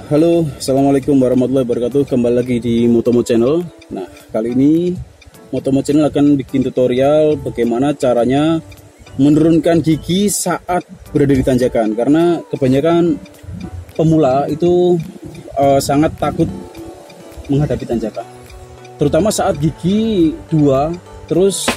Halo, assalamualaikum warahmatullahi wabarakatuh. Kembali lagi di Motomo Channel. Nah, kali ini Motomo Channel akan bikin tutorial bagaimana caranya menurunkan gigi saat berada di tanjakan. Karena kebanyakan pemula itu sangat takut menghadapi tanjakan, terutama saat gigi dua terus.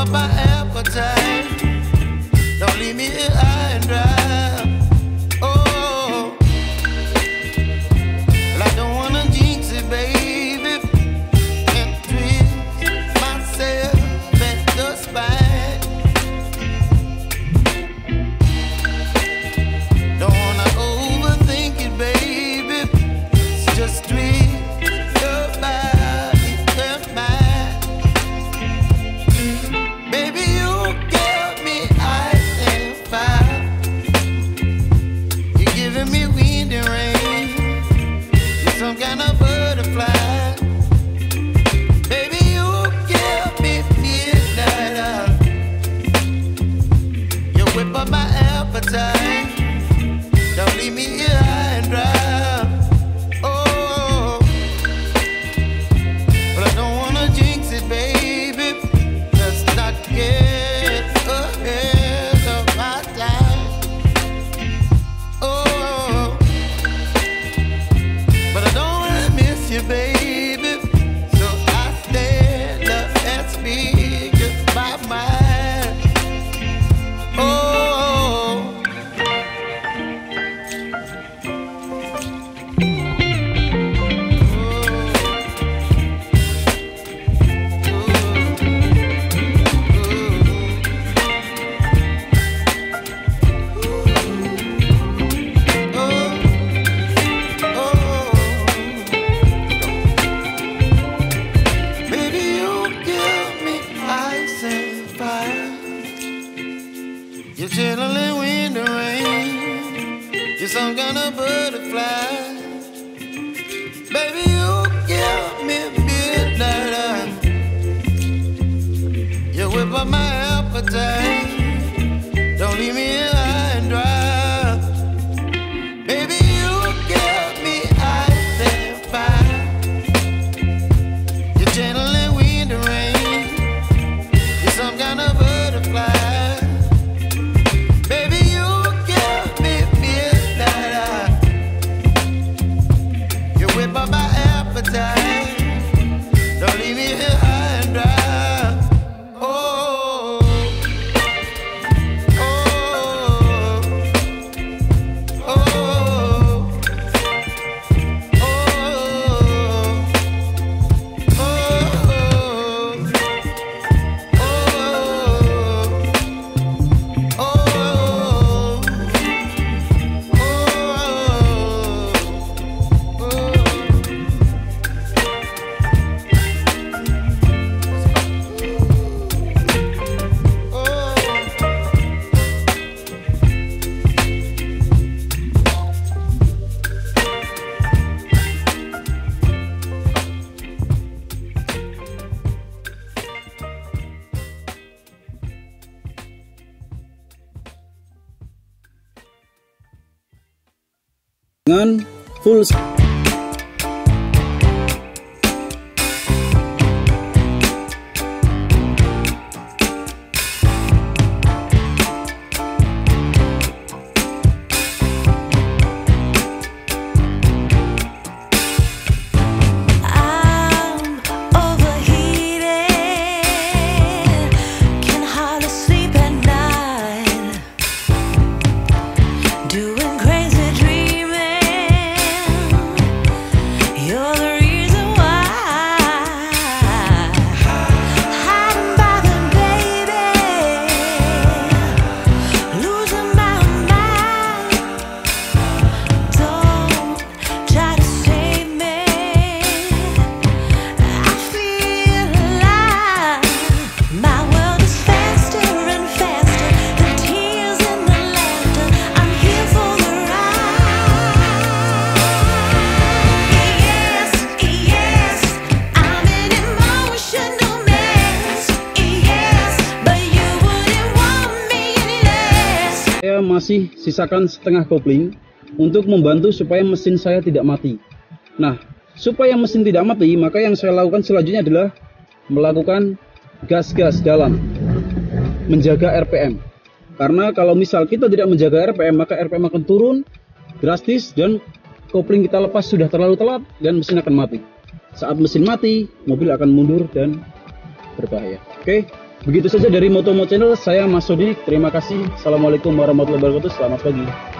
My appetite, don't leave me here high and dry. Oh, well, I don't wanna jinx it, baby, and twist myself at the spine. Don't wanna overthink it, baby, it's just twist your body and mine. Some kind of butterfly, baby, you give me midnight. You whip up my appetite, don't leave me here high and dry. Oh, but I don't wanna jinx it, baby. Let's not get ahead of my time. Oh, but I don't wanna miss you, baby. So I stand up and speak just my mind. Oh, you're chilling in the rain. You're some kind of butterfly. Baby, you give me midnight. You whip up my appetite. Don't leave me here high and dry. Baby, you give me ice and fire. You're channeling wind and rain. You're some kind of butterfly. My appetite, don't leave me here high and dry. Oh, oh, oh, oh, Dengan full doing crazy dreaming. masih sisakan setengah kopling untuk membantu supaya mesin saya tidak mati. Nah, supaya mesin tidak mati, maka yang saya lakukan selanjutnya adalah melakukan gas-gas dalam, menjaga RPM. Karena kalau misal kita tidak menjaga RPM, maka RPM akan turun drastis dan kopling kita lepas sudah terlalu telat dan mesin akan mati. Saat mesin mati, mobil akan mundur dan berbahaya. Oke, begitu saja dari Motomo Channel. Saya Mas Sodi. Terima kasih. Assalamualaikum warahmatullahi wabarakatuh. Selamat pagi.